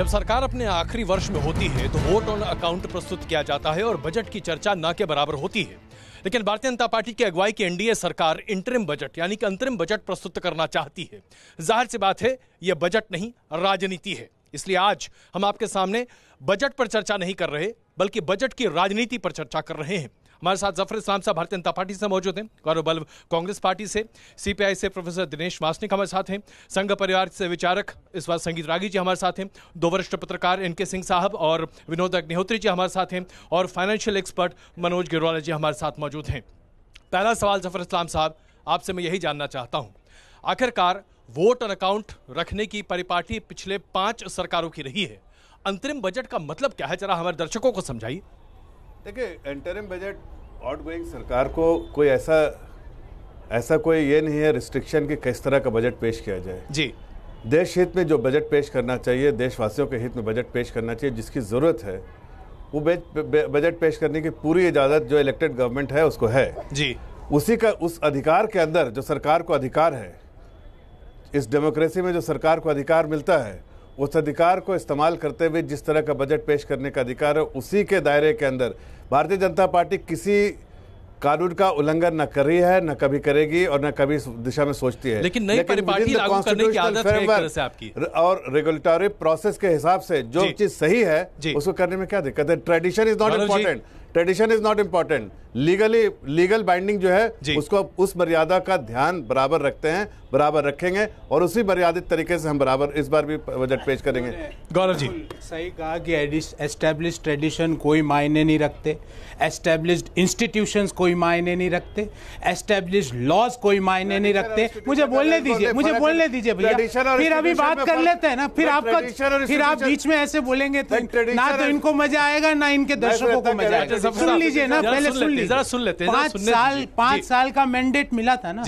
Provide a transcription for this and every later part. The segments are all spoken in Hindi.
जब सरकार अपने आखिरी वर्ष में होती है तो वोट ऑन अकाउंट प्रस्तुत किया जाता है और बजट की चर्चा न के बराबर होती है। लेकिन भारतीय जनता पार्टी की अगुवाई की एनडीए सरकार इंटरिम बजट यानी कि अंतरिम बजट प्रस्तुत करना चाहती है। जाहिर सी बात है, यह बजट नहीं राजनीति है। इसलिए आज हम आपके सामने बजट पर चर्चा नहीं कर रहे बल्कि बजट की राजनीति पर चर्चा कर रहे हैं। हमारे साथ जफर इस्लाम साहब भारतीय जनता पार्टी से मौजूद हैं, गौरव बल्लभ कांग्रेस पार्टी से, सीपीआई से प्रोफेसर दिनेश वासनिक हमारे साथ हैं, संघ परिवार से विचारक इस बार संगीत रागी जी हमारे साथ हैं, दो वरिष्ठ पत्रकार एनके सिंह साहब और विनोद अग्निहोत्री जी हमारे साथ हैं और फाइनेंशियल एक्सपर्ट मनोज गिरवाला जी हमारे साथ मौजूद हैं। पहला सवाल जफर इस्लाम साहब, आपसे मैं यही जानना चाहता हूँ, आखिरकार वोट ऑन अकाउंट रखने की परिपाटी पिछले 5 सरकारों की रही है। अंतरिम बजट का मतलब क्या है, जरा हमारे दर्शकों को समझाइए। देखिए, इंटरिम बजट आउटगोइंग सरकार को कोई ऐसा कोई ये नहीं है रिस्ट्रिक्शन कि किस तरह का बजट पेश किया जाए। जी, देश हित में जो बजट पेश करना चाहिए, देशवासियों के हित में बजट पेश करना चाहिए, जिसकी ज़रूरत है वो बजट पेश करने की पूरी इजाज़त जो इलेक्टेड गवर्नमेंट है उसको है। जी, उसी का उस अधिकार के अंदर जो सरकार को अधिकार है, इस डेमोक्रेसी में जो सरकार को अधिकार मिलता है, उस अधिकार को इस्तेमाल करते हुए जिस तरह का बजट पेश करने का अधिकार है, उसी के दायरे के अंदर भारतीय जनता पार्टी किसी कानून का उल्लंघन न कर रही है, न कभी करेगी और न कभी इस दिशा में सोचती है। लेकिन नई परिपाटी लागू करने की आदत है एक तरह से आपकी, और रेगुलेटरी प्रोसेस के हिसाब से जो चीज सही है उसको करने में क्या दिक्कत है? Tradition is not important, tradition is not important, legal binding जो है उसको उस मर्यादा का ध्यान बराबर रखते हैं, बराबर रखेंगे और उसी मर्यादित तरीके से हम बराबर इस बार भी बजट पेश करेंगे। गौरव जी, सही कहा कि एस्टैब्लिश्ड ट्रेडिशन कोई मायने नहीं रखते, एस्टैब्लिश्ड इंस्टीट्यूशंस कोई मायने नहीं रखते, एस्टैब्लिश्ड लॉज कोई मायने नहीं रखते। मुझे बोलने दीजिए भैया, फिर अभी बात कर लेते हैं ना। फिर आप बीच में ऐसे बोलेंगे तो ना तो इनको मजा आएगा ना इनके दर्शकों को मजा आएगा। सुन लीजिए ना, पहले सुन लीजिए, जरा सुन लेते हैं। 5 साल का मैंडेट मिला था ना,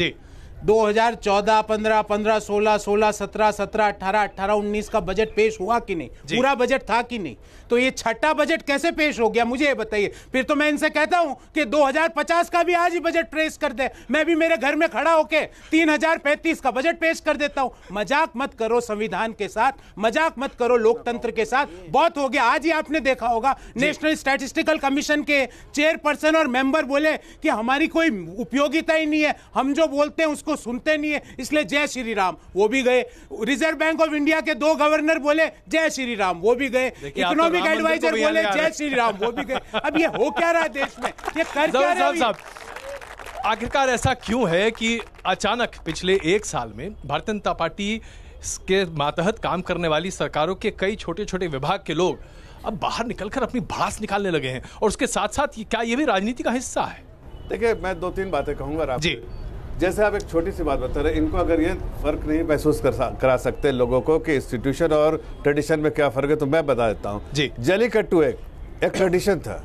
2014, 15, 16, 17, 17, 18, 19 का बजट पेश हुआ कि नहीं? पूरा बजट था कि नहीं? तो ये छठा बजट कैसे पेश हो गया, मुझे ये बताइए। फिर तो मैं इनसे कहता हूं कि 2050 का भी आज ही बजट पेश कर दे, मैं भी मेरे घर में खड़ा होके 3035 का बजट पेश कर देता हूं। मजाक मत करो संविधान के साथ, मजाक मत करो लोकतंत्र के साथ, बहुत हो गया। आज ही आपने देखा होगा नेशनल स्टैटिस्टिकल कमीशन के चेयरपर्सन और मेंबर बोले कि हमारी कोई उपयोगिता ही नहीं है, हम जो बोलते हैं उसको सुनते नहीं है, इसलिए जय श्री राम, वो भी गए। रिजर्व बैंक ऑफ इंडिया के 2 गवर्नर बोले जय श्री राम, वो भी गए। इकोनॉमिक एडवाइजर बोले जय श्री राम, वो भी गए। अब ये हो क्या रहा है देश में, ये कर क्या रहा है? आखिरकार ऐसा क्यों है कि अचानक पिछले 1 साल में भारतीय जनता पार्टी के मातहत काम करने वाली सरकारों के कई छोटे छोटे विभाग के लोग अब बाहर निकलकर अपनी भड़ास निकालने लगे हैं, और उसके साथ साथ क्या ये भी राजनीति का हिस्सा है? देखिए, मैं 2-3 बातें कहूंगा जी। जैसे आप एक छोटी सी बात बता रहे हैं, इनको अगर ये फर्क नहीं महसूस करा सकते लोगों को कि इंस्टीट्यूशन और ट्रेडिशन में क्या फर्क है, तो मैं बता देता हूँ जी। जल्लीकट्टू एक ट्रेडिशन था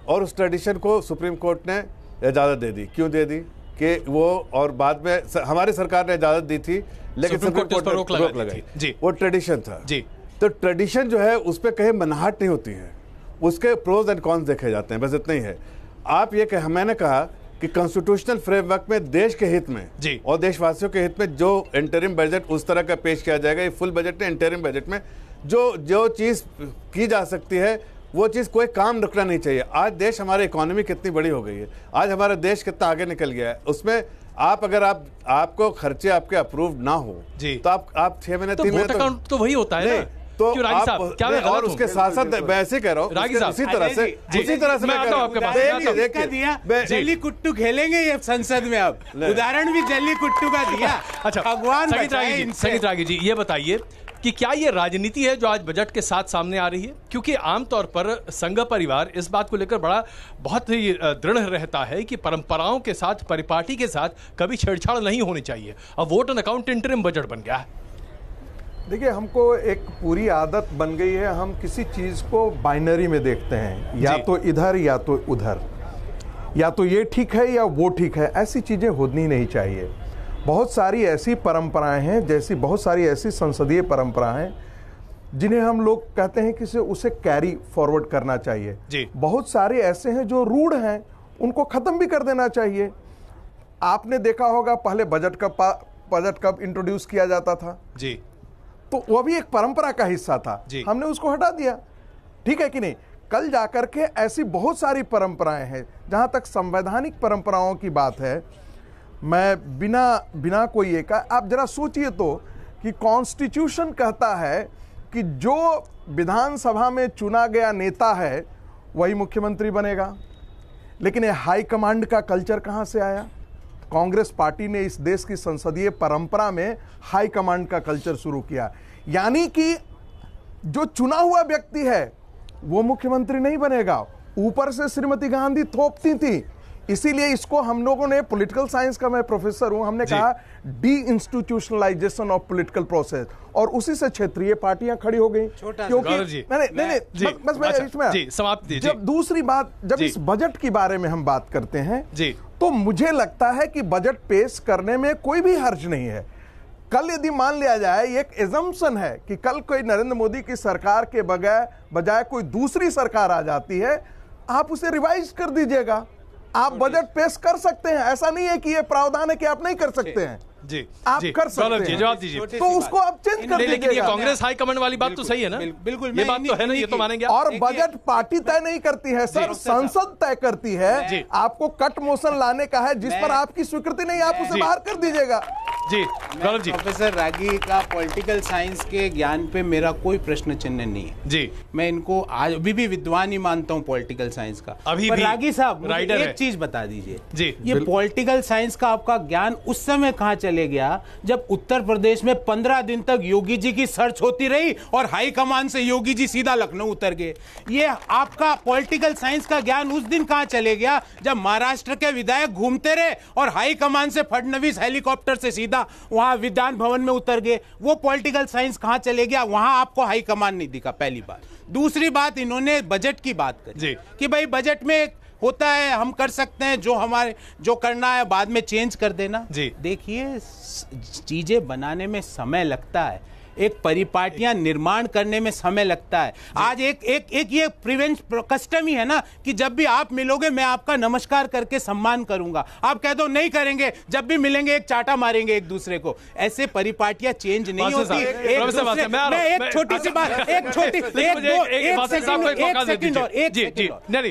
और उस ट्रेडिशन को सुप्रीम कोर्ट ने इजाजत दे दी। क्यों दे दी? कि वो, और बाद में हमारी सरकार ने इजाजत दी थी लेकिन सुप्रीम कोर्ट ने रोक लगाई। वो ट्रेडिशन था जी। तो ट्रेडिशन जो है उस पर कहीं मनाहट नहीं होती है, उसके प्रोज एंड कॉन्स देखे जाते हैं, बस इतना ही है। आप ये कहा, मैंने कहा कि कॉन्स्टिट्यूशनल फ्रेमवर्क में देश के हित में और देशवासियों के हित में जो इंटरिम बजट उस तरह का पेश किया जाएगा, ये फुल बजट ने इंटरिम बजट में जो चीज़ की जा सकती है वो चीज़ कोई काम रुकना नहीं चाहिए। आज देश, हमारी इकोनॉमी कितनी बड़ी हो गई है, आज हमारा देश कितना आगे निकल गया है, उसमें अगर आपको खर्चे आपके अप्रूव ना हो तो आप 6 महीने 3 महीने तो वही होता है ना। तो क्या मैं और उसके साथ साथ मैं ऐसे कह रहा हूँ, उसी तरह से मैं आपके पास दिया जल्ली कुट्टू खेलेंगे ये संसद में। अब उदाहरण भी जल्ली कुट्टू का दिया। अच्छा, भगवान संगीत रागी जी, ये बताइए कि क्या ये राजनीति है जो आज बजट के साथ सामने आ रही है? क्योंकि आमतौर पर संघ परिवार इस बात को लेकर बहुत ही दृढ़ रहता है कि परंपराओं के साथ, परिपाटी के साथ कभी छेड़छाड़ नहीं होनी चाहिए। अब vote on account interim budget बन गया है। देखिए, हमको एक पूरी आदत बन गई है, हम किसी चीज़ को बाइनरी में देखते हैं, या तो इधर या तो उधर, या तो ये ठीक है या वो ठीक है। ऐसी चीज़ें होनी नहीं चाहिए। बहुत सारी ऐसी परंपराएं हैं, बहुत सारी ऐसी संसदीय परंपराएं हैं जिन्हें हम लोग कहते हैं कि उसे कैरी फॉरवर्ड करना चाहिए जी। बहुत सारे ऐसे हैं जो रूढ़ हैं, उनको ख़त्म भी कर देना चाहिए। आपने देखा होगा पहले बजट कब इंट्रोड्यूस किया जाता था जी, तो वो भी एक परंपरा का हिस्सा था, हमने उसको हटा दिया, ठीक है कि नहीं। कल जाकर के ऐसी बहुत सारी परंपराएं हैं। जहां तक संवैधानिक परंपराओं की बात है, मैं बिना कोई एक, आप जरा सोचिए तो कि कॉन्स्टिट्यूशन कहता है कि जो विधानसभा में चुना गया नेता है वही मुख्यमंत्री बनेगा, लेकिन ये हाई कमांड का कल्चर कहां से आया? कांग्रेस पार्टी ने इस देश की संसदीय परंपरा में हाई कमांड का कल्चर शुरू किया, यानी कि जो चुना हुआ व्यक्ति है वो मुख्यमंत्री नहीं बनेगा, ऊपर से श्रीमती गांधी थोपती थी। इसीलिए इसको हम लोगों ने, पॉलिटिकल साइंस का मैं प्रोफेसर हूं, हमने कहा deinstitutionalization of political process, और उसी से क्षेत्रीय पार्टियां खड़ी हो गई। क्योंकि जब दूसरी बात, जब इस बजट के बारे में हम बात करते हैं तो मुझे लगता है कि बजट पेश करने में कोई भी हर्ज नहीं है। कल यदि मान लिया जाए, एक एजम्पशन है कि कल कोई नरेंद्र मोदी की सरकार के बजाय कोई दूसरी सरकार आ जाती है, आप उसे रिवाइज कर दीजिएगा, आप बजट पेश कर सकते हैं। ऐसा नहीं है कि ये प्रावधान है कि आप नहीं कर सकते हैं, आप कर सकते हैं। जवाब दीजिए। तो उसको आप चेंज कर दीजिएगा। लेकिन ये कांग्रेस हाई कमांड वाली बात तो सही है ना? बिल्कुल, ये बात तो है ना, ये तो मानेंगे। और बजट पार्टी तय नहीं करती है सर, संसद तय करती है। आपको कट मोशन लाने का है, जिस पर आपकी स्वीकृति नहीं, आप उसे बाहर कर दीजिएगा। जी गौरव जी। प्रोफेसर रागी का पॉलिटिकल साइंस के ज्ञान पे मेरा कोई प्रश्न चिन्ह नहीं है जी। मैं इनको आज अभी भी विद्वान ही मानता हूं पॉलिटिकल साइंस का। अभी पर भी रागी साहब, मुझे एक है। चीज बता दीजिए जी। ये पॉलिटिकल साइंस का आपका ज्ञान उस समय कहां चले गया जब उत्तर प्रदेश में 15 दिन तक योगी जी की सर्च होती रही और हाई कमान से योगी जी सीधा लखनऊ उतर गए। ये आपका पॉलिटिकल साइंस का ज्ञान उस दिन कहां चले गया जब महाराष्ट्र के विधायक घूमते रहे और हाई कमान से फडणवीस हेलीकॉप्टर से सीधा वहां विधान भवन में उतर गए। वो पॉलिटिकल साइंस कहां चले गया? वहां आपको हाई कमान नहीं दिखा, पहली बात। दूसरी बात, इन्होंने बजट की बात करी कि भाई बजट में होता है, हम कर सकते हैं, जो करना है बाद में चेंज कर देना। देखिए, चीजें बनाने में समय लगता है, एक परिपाटियां निर्माण करने में समय लगता है। आज एक ये प्रिवेंट कस्टम ही है ना कि जब भी आप मिलोगे मैं आपका नमस्कार करके सम्मान करूंगा, आप कह दो नहीं करेंगे, जब भी मिलेंगे एक चाटा मारेंगे एक दूसरे को। ऐसे परिपाटियां चेंज नहीं होती। एक छोटी सी बात,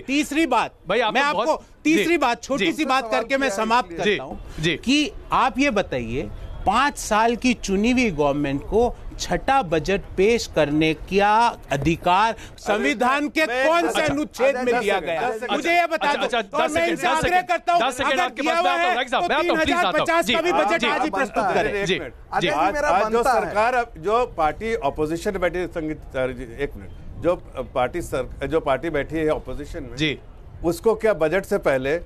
तीसरी बात, मैं आपको तीसरी बात, छोटी सी बात करके मैं समाप्त करता हूं कि आप ये बताइए, 5 साल की चुनी हुई गवर्नमेंट को छठा बजट पेश करने का अधिकार संविधान के कौन से अनुच्छेद में दिया गया? मुझे ये बता दो। और मैं इनसे आग्रह करता हूँ, अगर किया हुआ है तो 3050 का भी बजट आज ही प्रस्तुत करें। आज जो सरकार, जो पार्टी ऑपोजिशन में बैठी, एक मिनट, जो पार्टी बैठी है ऑपोजिशन में, उसको क्या बजट से पहले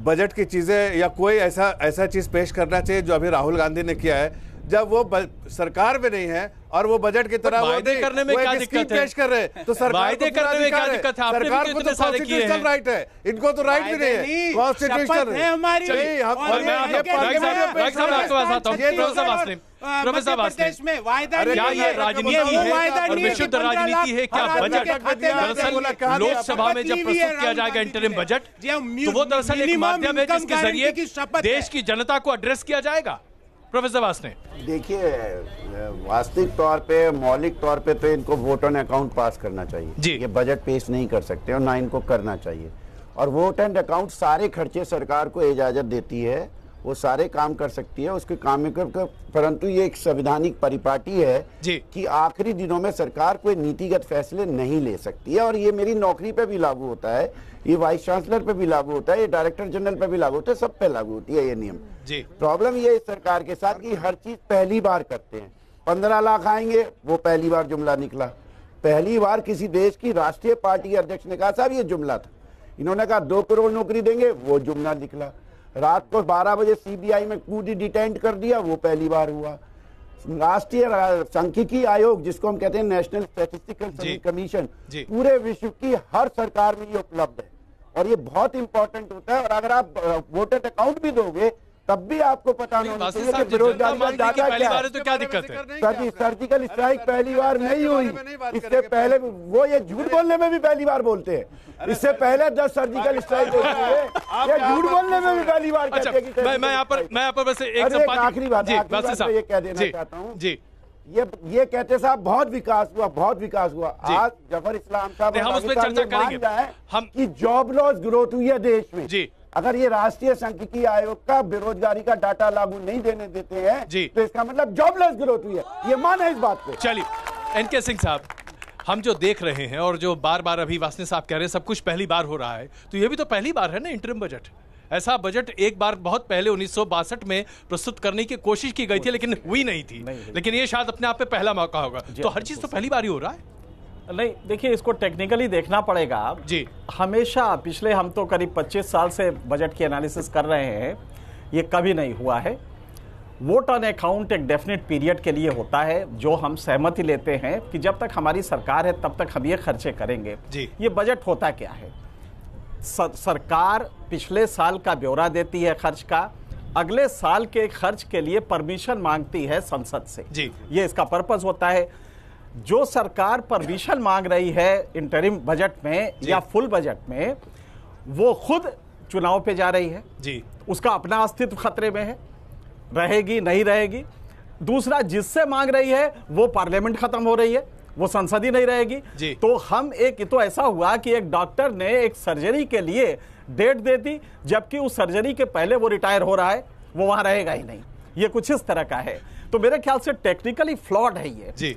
बजट की चीजें या कोई ऐसा चीज पेश करना चाहिए जो अभी राहुल गांधी ने किया है, जब वो सरकार में नहीं है और वो बजट की तरह वायदे करने में क्या दिक्कत है? पेश कर रहे हैं तो सरकार को करने में क्या दिक्कत है? सरकार को तो कॉन्स्टिट्यूशनल राइट है, इनको तो राइट भी नहीं है। कॉन्स्टिट्यूशनल है हमारी। प्रोफेसर वासनिक में वायदा क्या ये राजनीति है और विशुद्ध राजनीति है क्या? बजट दरअसल लोकसभा में जब प्रस्तुत किया जाएगा इंटरिम बजट, तो वो दरअसल एक माध्यम है जिसके जरिए देश की जनता को एड्रेस किया जाएगा। प्रोफेसर वासनिक, देखिए, वास्तविक तौर पे, मौलिक तौर पे तो इनको वोट ऑन अकाउंट पास करना चाहिए। ये बजट पेश नहीं कर सकते और ना इनको करना चाहिए। और वोट एंड अकाउंट सारे खर्चे सरकार को इजाजत देती है, वो सारे काम कर सकती है, उसके काम में कर, परंतु ये एक संवैधानिक परिपाटी है कि आखिरी दिनों में सरकार कोई नीतिगत फैसले नहीं ले सकती है। और ये मेरी नौकरी पे भी लागू होता है, ये वाइस चांसलर पे भी लागू होता है, ये डायरेक्टर जनरल पे भी लागू होता है, सब पे लागू होती है ये नियम। प्रॉब्लम ये है सरकार के साथ कि हर चीज पहली बार करते हैं। 15 लाख आएंगे, वो पहली बार जुमला निकला। पहली बार किसी देश की राष्ट्रीय पार्टी के अध्यक्ष ने कहा साहब ये जुमला था, इन्होंने कहा 2 करोड़ नौकरी देंगे, वो जुमला निकला। रात को 12 बजे सीबीआई में कूदी डिटेंट कर दिया, वो पहली बार हुआ। राष्ट्रीय सांख्यिकी आयोग, जिसको हम कहते हैं नेशनल स्टैटिस्टिकल कमीशन, पूरे विश्व की हर सरकार में ये उपलब्ध है और ये बहुत इंपॉर्टेंट होता है। और अगर आप वोटर अकाउंट भी दोगे तब भी आपको पता होना चाहिए कि बेरोजगारी में ज्यादा क्या है। तो क्या दिक्कत है? सर्जिकल स्ट्राइक पहली बार नहीं हुई, इससे पहले वो ये झूठ बोलने में भी पहली बार बोलते हैं। इससे पहले 10 सर्जिकल स्ट्राइक होती है, ये झूठ बोलने में भी पहली बार कहते हैं कि मैं यहाँ पर बस एक आखिरी बात ये कह देना चाहता हूँ ये कहते साहब बहुत विकास हुआ, बहुत विकास हुआ। आज जफर इस्लाम साहब हम उस पर चर्चा करेंगे। हम कि जॉब लॉस ग्रोथ हुई है देश में जी। अगर ये राष्ट्रीय सांख्यिकी आयोग का बेरोजगारी का डाटा लागू नहीं देने देते हैं तो इसका मतलब जॉबलेस ग्रोथ हुई है, ये मान है इस बात पे। चलिए एनके सिंह साहब, हम जो देख रहे हैं और जो बार बार अभी वासनी साहब कह रहे हैं सब कुछ पहली बार हो रहा है, तो ये भी तो पहली बार है ना इंटरिम बजट। ऐसा बजट एक बार बहुत पहले 1962 में प्रस्तुत करने की कोशिश की गई थी लेकिन हुई नहीं थी। लेकिन ये शायद अपने आप पे पहला मौका होगा, तो हर चीज तो पहली बार ही हो रहा है। नहीं देखिए, इसको टेक्निकली देखना पड़ेगा जी। हमेशा पिछले हम तो करीब 25 साल से बजट की एनालिसिस कर रहे हैं, ये कभी नहीं हुआ है। वोट ऑन अकाउंट एक डेफिनेट पीरियड के लिए होता है जो हम सहमति लेते हैं कि जब तक हमारी सरकार है तब तक हम ये खर्चे करेंगे जी। ये बजट होता क्या है? सरकार पिछले साल का ब्यौरा देती है खर्च का, अगले साल के खर्च के लिए परमिशन मांगती है संसद से जी। ये इसका पर्पस होता है। जो सरकार परमिशन मांग रही है इंटरिम बजट में या फुल बजट में, वो खुद चुनाव पे जा रही है जी। उसका अपना अस्तित्व खतरे में है, रहेगी नहीं रहेगी। दूसरा, जिससे मांग रही है वो पार्लियामेंट खत्म हो रही है, वो संसद ही नहीं रहेगी जी। तो हम तो ऐसा हुआ कि एक डॉक्टर ने एक सर्जरी के लिए डेट दे दी, जबकि उस सर्जरी के पहले वो रिटायर हो रहा है, वो वहां रहेगा ही नहीं। ये कुछ इस तरह का है। तो मेरे ख्याल से टेक्निकली फ्लॉड है ये जी।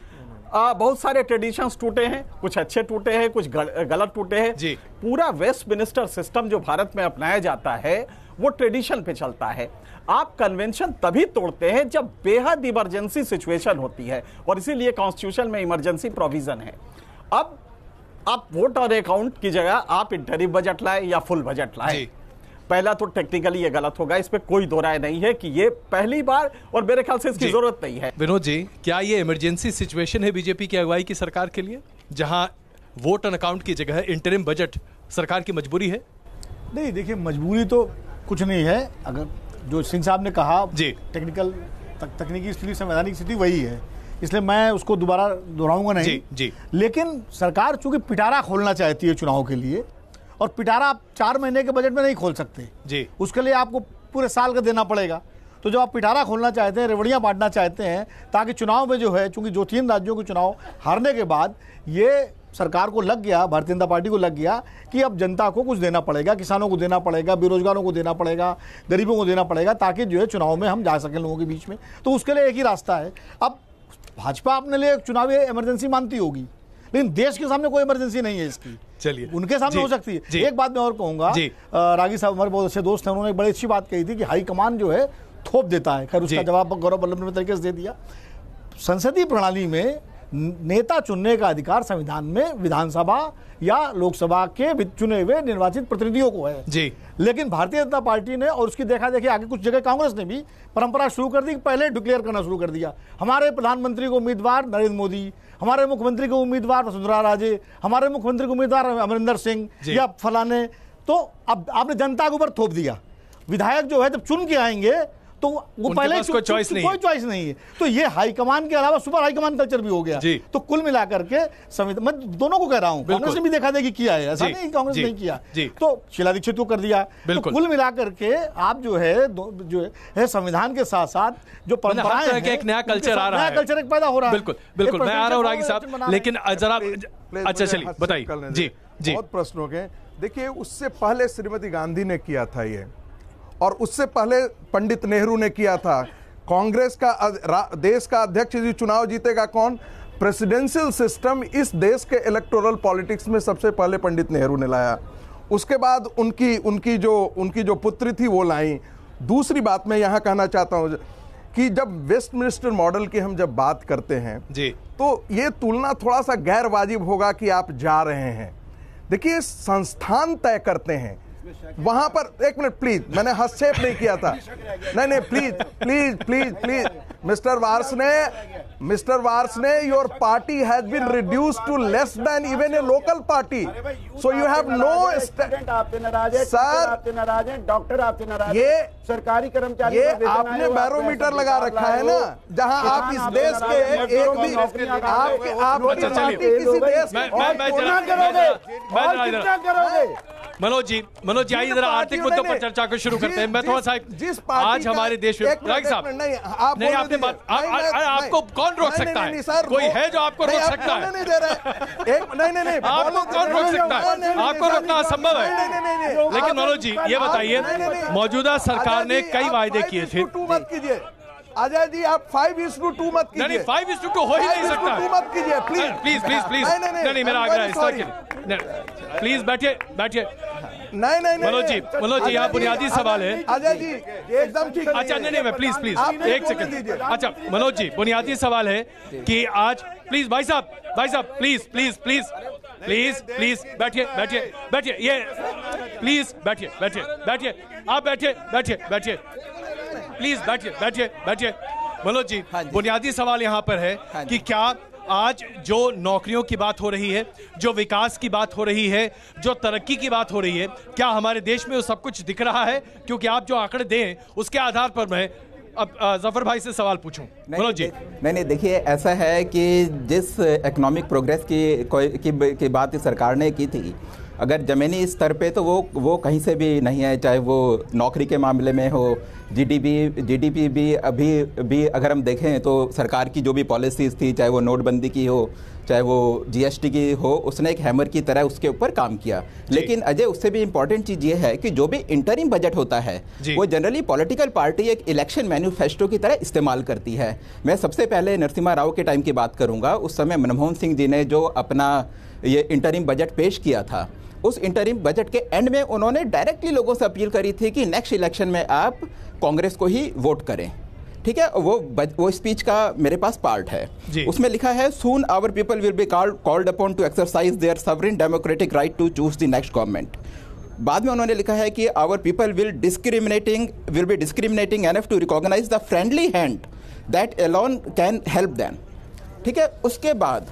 बहुत सारे ट्रेडिशंस टूटे हैं, कुछ अच्छे टूटे हैं, कुछ गलत टूटे हैं जी। पूरा वेस्टमिनिस्टर सिस्टम जो भारत में अपनाया जाता है वो ट्रेडिशन पे चलता है। आप कन्वेंशन तभी तोड़ते हैं जब बेहद इमरजेंसी सिचुएशन होती है, और इसीलिए कॉन्स्टिट्यूशन में इमरजेंसी प्रोविजन है। अब आप वोट और अकाउंट की जगह आप इंटरिम बजट लाए या फुल बजट लाए, पहला तो टेक्निकली ये गलत होगा, इस पे कोई दो राय नहीं है कि ये पहली बार, और मेरे ख्याल से इसकी जरूरत नहीं है। विनोद जी, क्या ये इमरजेंसी सिचुएशन है बीजेपी की अगुवाई की सरकार के लिए, जहां वोट ऑन अकाउंट की जगह इंटरिम बजट सरकार की मजबूरी है? नहीं देखिए, मजबूरी तो कुछ नहीं है। अगर जो सिंह साहब ने कहा जी, तकनीकी स्थिति, संवैधानिक स्थिति वही है, इसलिए मैं उसको दोबारा दोहराऊंगा नहीं जी। लेकिन सरकार चूंकि पिटारा खोलना चाहती है चुनाव के लिए, और पिटारा आप 4 महीने के बजट में नहीं खोल सकते जी, उसके लिए आपको पूरे साल का देना पड़ेगा। तो जब आप पिटारा खोलना चाहते हैं, रेवड़ियां बांटना चाहते हैं, ताकि चुनाव में जो है, चूंकि जो 3 राज्यों के चुनाव हारने के बाद ये सरकार को लग गया, भारतीय जनता पार्टी को लग गया कि अब जनता को कुछ देना पड़ेगा, किसानों को देना पड़ेगा, बेरोजगारों को देना पड़ेगा, गरीबों को देना पड़ेगा, ताकि जो है चुनाव में हम जा सकें लोगों के बीच में। तो उसके लिए एक ही रास्ता है। अब भाजपा अपने लिए चुनावी इमरजेंसी मानती होगी, लेकिन देश के सामने कोई इमरजेंसी नहीं है इसकी। चलिए, उनके सामने हो सकती है। एक बात मैं और कहूंगा, रागी साहब हमारे बहुत अच्छे दोस्त हैं, उन्होंने एक बड़ी अच्छी बात कही थी कि हाईकमान जो है थोप देता है। खैर उसका जवाब गौरव वल्लभ ने तरीके से दे दिया। संसदीय प्रणाली में नेता चुनने का अधिकार संविधान में विधानसभा या लोकसभा के चुने हुए निर्वाचित प्रतिनिधियों को है जी। लेकिन भारतीय जनता पार्टी ने, और उसकी देखा देखी आगे कुछ जगह कांग्रेस ने भी परंपरा शुरू कर दी, पहले डिक्लेयर करना शुरू कर दिया। हमारे प्रधानमंत्री को उम्मीदवार नरेंद्र मोदी, हमारे मुख्यमंत्री को उम्मीदवार वसुंधरा राजे, हमारे मुख्यमंत्री को उम्मीदवार अमरिंदर सिंह या फलाने। तो अब आपने जनता के ऊपर थोप दिया। विधायक जो है जब चुन के आएंगे तो वो पहले कोई चॉइस नहीं है। तो ये हाईकमान के अलावा सुपर हाईकमान कल्चर भी हो गया। तो कुल मिलाकर के संविधान, मैं दोनों को कह रहा हूं, कांग्रेस ने भी देखा देखी किया है, ऐसा नहीं कांग्रेस नहीं किया। तो शीला दीक्षित को कर दिया। तो कुल मिलाकर के आप जो है संविधान के साथ साथ जो परंपराएं हैं, एक नया कल्चर आ रहा है, नया कल्चर एक पैदा हो रहा है। बिल्कुल मैं आ रहा हूं रागी साहब, लेकिन जरा अच्छा चलिए बताइए। जी, बहुत प्रश्नों के। देखिए, उससे पहले श्रीमती गांधी ने किया था ये, और उससे पहले पंडित नेहरू ने किया था। कांग्रेस का देश का अध्यक्ष जी चुनाव जीतेगा कौन? प्रेसिडेंशियल सिस्टम इस देश के इलेक्टोरल पॉलिटिक्स में सबसे पहले पंडित नेहरू ने लाया। उसके बाद उनकी जो पुत्री थी वो लाई। दूसरी बात मैं यहां कहना चाहता हूं कि जब वेस्टमिनिस्टर मॉडल की हम जब बात करते हैं जी, तो ये तुलना थोड़ा सा गैर वाजिब होगा कि आप जा रहे हैं। देखिए, संस्थान तय करते हैं वहां पर। एक मिनट प्लीज, मैंने हस्तक्षेप नहीं किया था। नहीं please please please please mister वार्स ने your party has been reduce to less than even a local party, so you have no. आपसे नाराज है सर, आपसे नाराज है डॉक्टर, आपसे नाराज है, ये सरकारी कर्मचारी, ये आपने बैरोमीटर लगा रखा है ना, जहां आप इस देश के एक भी आप किसी देश मनोज जी आइए जरा आर्थिक मुद्दों पर चर्चा को शुरू करते हैं। मैं थोड़ा सा आज हमारे देश में रागी साहब नहीं, आप आपने बात आपको कौन रोक सकता है? कोई है जो आपको रोक सकता है? नहीं दे रहे नहीं आपको कौन रोक सकता है? आपको रोकना असंभव है। लेकिन मनोज जी ये बताइए, मौजूदा सरकार ने कई वायदे किए थे। 5:2 मत कीजिए अजय जी, आप 5:2 मत कीजिए। नहीं 5:2 हो ही नहीं सकता। 5:2 मत कीजिए प्लीज। नहीं मेरा आग्रह है इस तरह के। प्लीज बैठिए। नहीं मनोज जी यहाँ बुनियादी सवाल है। अजय जी एकदम ठीक। अच्छा नहीं मैं प्लीज एक सेकंड। अच्छा मनोज जी बुनियादी सवाल है कि आज प्लीज भाई साहब प्लीज बैठिए ये प्लीज बैठिए आप बैठिए प्लीज बैठिए। मनोज जी बुनियादी सवाल यहाँ पर है कि क्या आज जो नौकरियों की बात हो रही है, जो विकास की बात हो रही है, जो तरक्की की बात हो रही है, क्या हमारे देश में वो सब कुछ दिख रहा है? क्योंकि आप जो आंकड़े दें उसके आधार पर मैं अब जफर भाई से सवाल पूछूं। मनोज जी नहीं देखिए, ऐसा है कि जिस इकोनॉमिक प्रोग्रेस की बात इस सरकार ने की थी, अगर ज़मीनी स्तर पे तो वो कहीं से भी नहीं है, चाहे वो नौकरी के मामले में हो, जीडीपी भी अभी भी अगर हम देखें तो सरकार की जो भी पॉलिसीज़ थी, चाहे वो नोटबंदी की हो, चाहे वो जीएसटी की हो, उसने एक हैमर की तरह उसके ऊपर काम किया। लेकिन अजय उससे भी इम्पॉर्टेंट चीज़ ये है कि जो भी इंटरिम बजट होता है वो जनरली पॉलिटिकल पार्टी एक इलेक्शन मैनिफेस्टो की तरह इस्तेमाल करती है। मैं सबसे पहले नरसिम्हा राव के टाइम की बात करूँगा। उस समय मनमोहन सिंह जी ने जो अपना ये इंटरिम बजट पेश किया था, उस इंटरिम बजट के एंड में उन्होंने डायरेक्टली लोगों से अपील करी थी कि नेक्स्ट इलेक्शन में आप कांग्रेस को ही वोट करें। ठीक है, वो स्पीच का मेरे पास पार्ट है। उसमें लिखा है, soon our people will be called upon to exercise their sovereign democratic right to choose the next government. बाद में उन्होंने लिखा है कि our people will be discriminating enough to recognise the friendly hand that alone can help them. ठीक है, उसके बाद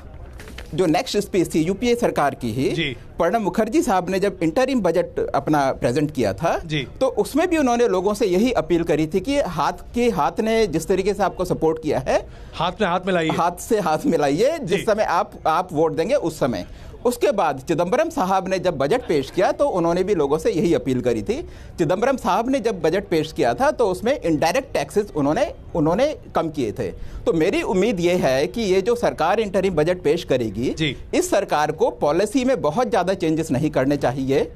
जो नेक्स्ट स्पीच थी यूपीए सरकार की ही, प्रणब मुखर्जी साहब ने जब इंटरिम बजट अपना प्रेजेंट किया था तो उसमें भी उन्होंने लोगों से यही अपील करी थी कि हाथ ने जिस तरीके से आपको सपोर्ट किया है, हाथ से हाथ मिलाइए जिस समय आप वोट देंगे उस समय। उसके बाद चिदम्बरम साहब ने जब बजट पेश किया तो उन्होंने भी लोगों से यही अपील करी थी। चिदम्बरम साहब ने जब बजट पेश किया था तो उसमें इनडायरेक्ट टैक्सेस उन्होंने कम किए थे। तो मेरी उम्मीद ये है कि ये जो सरकार इंटरिम बजट पेश करेगी, इस सरकार को पॉलिसी में बहुत ज़्यादा चेंजेस नहीं करने चाहिए।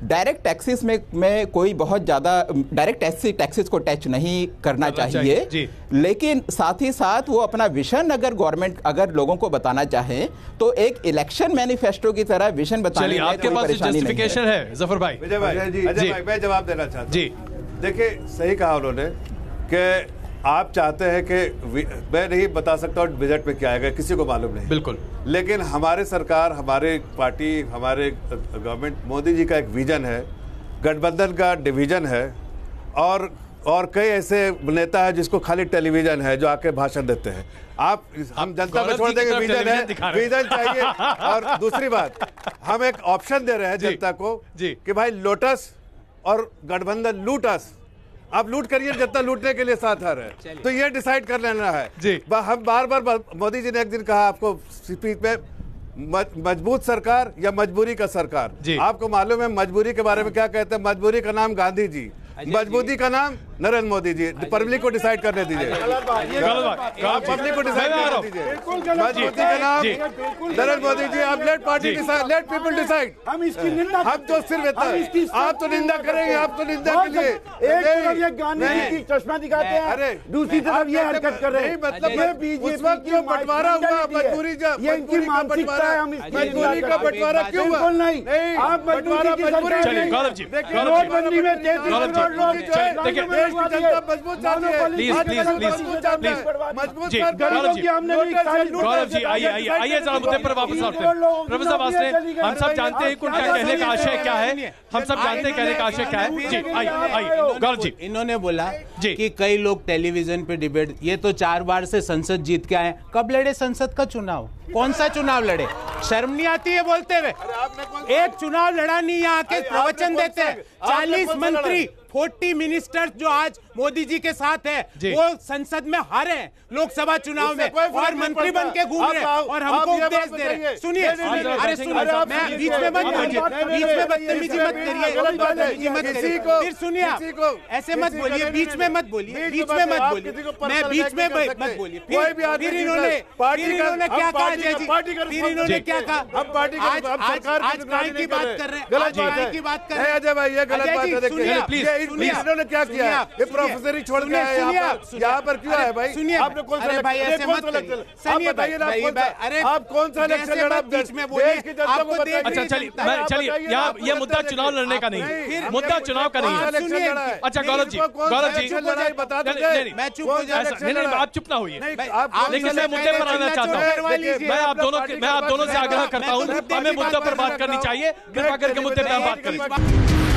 डायरेक्ट टैक्सेस में कोई बहुत ज़्यादा डायरेक्ट टैक्सेस को टच नहीं करना चाहिए, लेकिन साथ ही साथ वो अपना विजन अगर लोगों को बताना चाहे तो एक इलेक्शन मैनिफेस्टो की तरह विजन बताने में आपके पास जस्टिफिकेशन है। जफर भाई अजय भाई मैं जवाब देना चाहता हूं। जी देखिए, सही कहा उन्होंने कि आप चाहते हैं कि मैं नहीं बता सकता बजट में क्या आएगा, किसी को मालूम नहीं, बिल्कुल। लेकिन हमारे सरकार, हमारे पार्टी, हमारे गवर्नमेंट, मोदी जी का एक विजन है, गठबंधन का डिवीजन है, और कई ऐसे नेता है जिसको खाली टेलीविजन है जो आके भाषण देते हैं। हम जनता में छोड़ देंगे, विजन चाहिए। और दूसरी बात, हम एक ऑप्शन दे रहे हैं जनता को कि भाई लोटस और गठबंधन लूटस, आप लूट करिए, जनता लूटने के लिए साथ आ रहे हैं, तो ये डिसाइड कर लेना है। हम बार मोदी जी ने एक दिन कहा आपको स्पीच में, मजबूत सरकार या मजबूरी का सरकार। आपको मालूम है मजबूरी के बारे में क्या कहते हैं? मजबूरी का नाम गांधी जी, मजबूती का नाम नरेंद्र मोदी जी। पब्लिक को डिसाइड करने दीजिए, पब्लिक को डिसाइड करने दीजिए। मजबूती का नाम नरेंद्र मोदी जी। आप let party decide, let people decide. हम इसकी निंदा, हम तो सिर्फ आप तो निंदा करेंगे, आप तो निंदा के लिए एक तरफ ये गांधी की चश्मा दिखाते हैं, अरे दूसरी तरफ ये हरकत कर रहे हैं। मतलब उस वक्त क्यों बंटवारा हुआ? मजबूरी ये इनकी मानसिकता है। हम मजबूरी का बंटवारा क्यों हुआ? नहीं, आप बंटवारा मजबूरी नोटबंदी में 33 देखिए, देश की जनता मजबूत चाहती है। मजबूत गौरव जी आइए जरा मुद्दे पर वापस आते हैं। प्रोफेसर वासने, हम सब जानते हैं उनका कहने का आशय क्या है, हम सब जानते हैं कहने का आशय क्या है। जी आइए गौरव जी। इन्होंने बोला कि कई लोग टेलीविजन पे डिबेट, ये तो 4 बार से संसद जीत के आए, कब लड़े संसद का चुनाव? कौन सा चुनाव लड़े? शर्म नहीं आती है बोलते हुए? एक चुनाव लड़ा नहीं, यहाँ के प्रवचन देते हैं। 40 मंत्री 40 मिनिस्टर्स जो आज मोदी जी के साथ है वो संसद में हारे हैं लोकसभा चुनाव में और मंत्री बन के घूम रहे हैं और हमको उपदेश दे रहे हैं। सुनिए, अरे सुनिए, मैं बीच में बदतमीजी मत करिए, फिर सुनिए, ऐसे मत बोलिए, बीच में मत बोलिए, मैं बीच में मत बोलिए। फिर इन्होंने क्या कहा अजय जी? फिर इन्होंने क्या कहा? आज काय की बात कर रहे हैं, आज काय की बात कर रहे हैं अजय भाई, ये गलत बात है। देखिए प्लीज, इन्होंने क्या किया? ये प्रोफेसर छोड़ के आए यहाँ पर क्यों आए भाई? सुनिए, आपने कौन सा आप कौन सा इलेक्शन लड़ा? बीच में बोलिए। अच्छा चलिए, यहाँ ये मुद्दा चुनाव लड़ने का नहीं है, मुद्दा चुनाव का नहीं है। अच्छा गौरव जी बता दीजिए, मैं चुप हो जाऊं, आप चुप ना होइए, लेकिन मैं मुद्दे पर आना चाहता हूँ। मैं आप दोनों से आग्रह करता हूँ, हमें मुद्दे पर बात करनी चाहिए, कृपा करके मुद्दे पर बात करें।